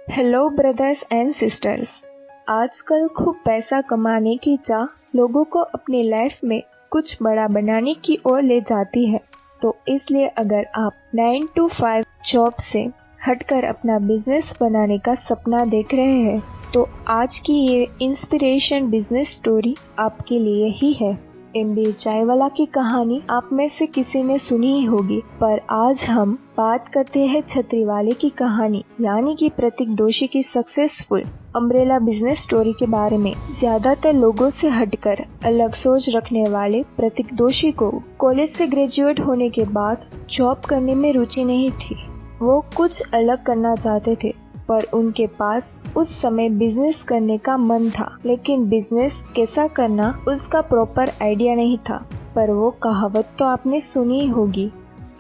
Hello brothers and sisters. आजकल खूब पैसा कमाने की चाह लोगों को अपनी लाइफ में कुछ बड़ा बनाने की ओर ले जाती है। तो इसलिए अगर आप 9 to 5 जॉब से हटकर अपना बिजनेस बनाने का सपना देख रहे हैं तो आज की ये इंस्पिरेशन बिजनेस स्टोरी आपके लिए ही है। MBA चाय वाला की कहानी आप में से किसी ने सुनी ही होगी, पर आज हम बात करते हैं छतरी वाले की कहानी यानी कि प्रतीक दोषी की सक्सेसफुल अम्ब्रेला बिजनेस स्टोरी के बारे में। ज्यादातर लोगों से हटकर अलग सोच रखने वाले प्रतीक दोषी को कॉलेज से ग्रेजुएट होने के बाद जॉब करने में रुचि नहीं थी। वो कुछ अलग करना चाहते थे, पर उनके पास उस समय बिजनेस करने का मन था, लेकिन बिजनेस कैसा करना उसका प्रॉपर आइडिया नहीं था। पर वो कहावत तो आपने सुनी ही होगी,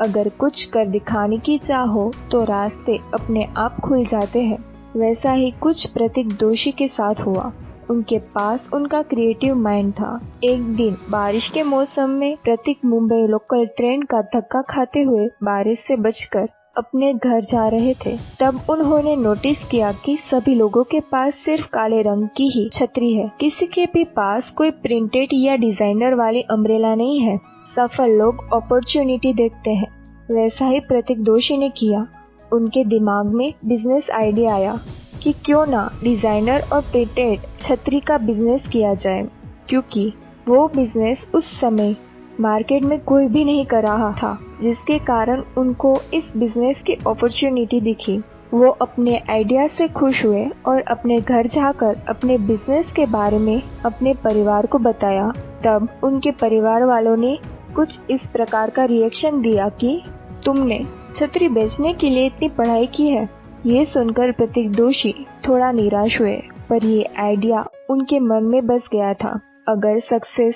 अगर कुछ कर दिखाने की चाह हो तो रास्ते अपने आप खुल जाते हैं। वैसा ही कुछ प्रतीक दोषी के साथ हुआ। उनके पास उनका क्रिएटिव माइंड था। एक दिन बारिश के मौसम में प्रतीक मुंबई लोकल ट्रेन का धक्का खाते हुए बारिश से बचकर अपने घर जा रहे थे। तब उन्होंने नोटिस किया कि सभी लोगों के पास सिर्फ काले रंग की ही छतरी है, किसी के भी पास कोई प्रिंटेड या डिजाइनर वाली अम्ब्रेला नहीं है। सफल लोग अपॉर्चुनिटी देखते हैं, वैसा ही प्रतीक दोषी ने किया। उनके दिमाग में बिजनेस आइडिया आया कि क्यों ना डिजाइनर और प्रिंटेड छतरी का बिजनेस किया जाए, क्योंकि वो बिजनेस उस समय मार्केट में कोई भी नहीं कर रहा था, जिसके कारण उनको इस बिजनेस की अपॉर्चुनिटी दिखी। वो अपने आइडिया से खुश हुए और अपने घर जाकर अपने बिजनेस के बारे में अपने परिवार को बताया। तब उनके परिवार वालों ने कुछ इस प्रकार का रिएक्शन दिया कि तुमने छतरी बेचने के लिए इतनी पढ़ाई की है। ये सुनकर प्रतीक दोषी थोड़ा निराश हुए, पर ये आइडिया उनके मन में बस गया था। अगर सक्सेस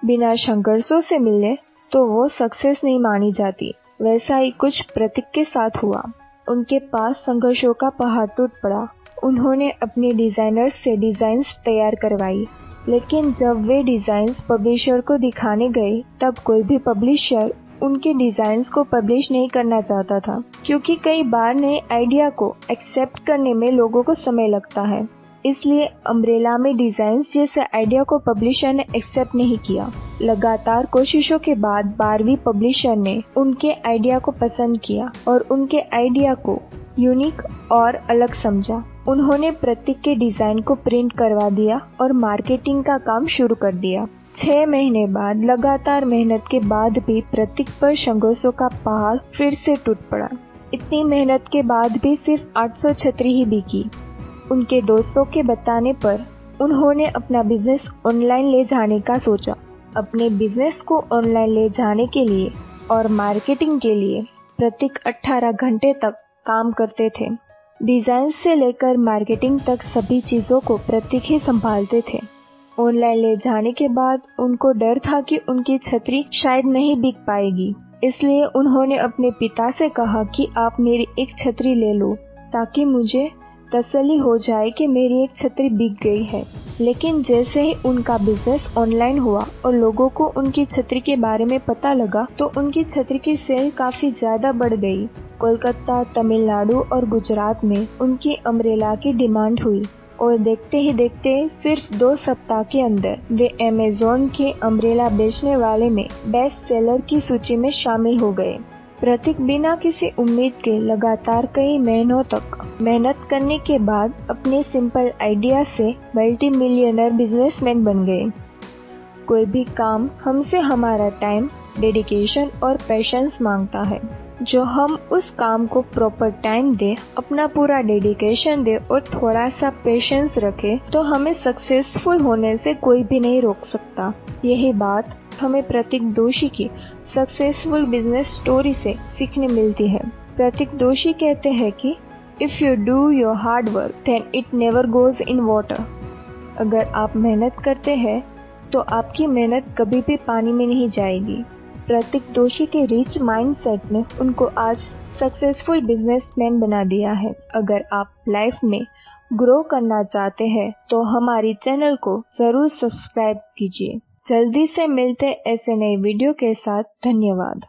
बिना संघर्षों से मिले तो वो सक्सेस नहीं मानी जाती। वैसा ही कुछ प्रतीक के साथ हुआ। उनके पास संघर्षों का पहाड़ टूट पड़ा। उन्होंने अपने डिजाइनर से डिजाइन्स तैयार करवाई, लेकिन जब वे डिजाइन्स पब्लिशर को दिखाने गए तब कोई भी पब्लिशर उनके डिजाइन्स को पब्लिश नहीं करना चाहता था, क्योंकि कई बार नए आइडिया को एक्सेप्ट करने में लोगों को समय लगता है। इसलिए अम्ब्रेला में डिजाइन्स जैसे आइडिया को पब्लिशर ने एक्सेप्ट नहीं किया। लगातार कोशिशों के बाद 12वीं पब्लिशर ने उनके आइडिया को पसंद किया और उनके आइडिया को यूनिक और अलग समझा। उन्होंने प्रतीक के डिजाइन को प्रिंट करवा दिया और मार्केटिंग का काम शुरू कर दिया। 6 महीने बाद लगातार मेहनत के बाद भी प्रतीक पर संघर्षों का पहाड़ फिर से टूट पड़ा। इतनी मेहनत के बाद भी सिर्फ 800 छतरी ही बिकी। उनके दोस्तों के बताने पर उन्होंने अपना बिजनेस ऑनलाइन ले जाने का सोचा। अपने बिजनेस को ऑनलाइन ले जाने के लिए और मार्केटिंग के लिए प्रतीक 18 घंटे तक काम करते थे। डिजाइन से लेकर मार्केटिंग तक सभी चीजों को प्रतीक ही संभालते थे। ऑनलाइन ले जाने के बाद उनको डर था कि उनकी छतरी शायद नहीं बिक पाएगी, इसलिए उन्होंने अपने पिता से कहा कि आप मेरी एक छतरी ले लो ताकि मुझे तसल्ली हो जाए कि मेरी एक छतरी बिक गई है। लेकिन जैसे ही उनका बिजनेस ऑनलाइन हुआ और लोगों को उनकी छतरी के बारे में पता लगा तो उनकी छतरी की सेल काफी ज्यादा बढ़ गई। कोलकाता, तमिलनाडु और गुजरात में उनकी अम्ब्रेला की डिमांड हुई और देखते ही देखते सिर्फ 2 सप्ताह के अंदर वे अमेज़न के अम्ब्रेला बेचने वाले में बेस्ट सेलर की सूची में शामिल हो गए। प्रतीक बिना किसी उम्मीद के लगातार कई महीनों तक मेहनत करने के बाद अपने सिंपल आइडिया से मल्टी मिलियनर बिजनेसमैन बन गए। कोई भी काम हमसे हमारा टाइम, डेडिकेशन और पेशेंस मांगता है। जो हम उस काम को प्रॉपर टाइम दे, अपना पूरा डेडिकेशन दे और थोड़ा सा पेशेंस रखे तो हमें सक्सेसफुल होने से कोई भी नहीं रोक सकता। यही बात हमें प्रतीक दोषी की सक्सेसफुल बिजनेस स्टोरी से सीखने मिलती है। प्रतीक दोषी कहते हैं कि if you do your hard work then it never goes in water. अगर आप मेहनत करते हैं तो आपकी मेहनत कभी भी पानी में नहीं जाएगी। प्रतीक दोषी के रिच माइंडसेट ने उनको आज सक्सेसफुल बिजनेसमैन बना दिया है। अगर आप लाइफ में ग्रो करना चाहते हैं तो हमारी चैनल को जरूर सब्सक्राइब कीजिए। जल्दी से मिलते ऐसे नए वीडियो के साथ। धन्यवाद।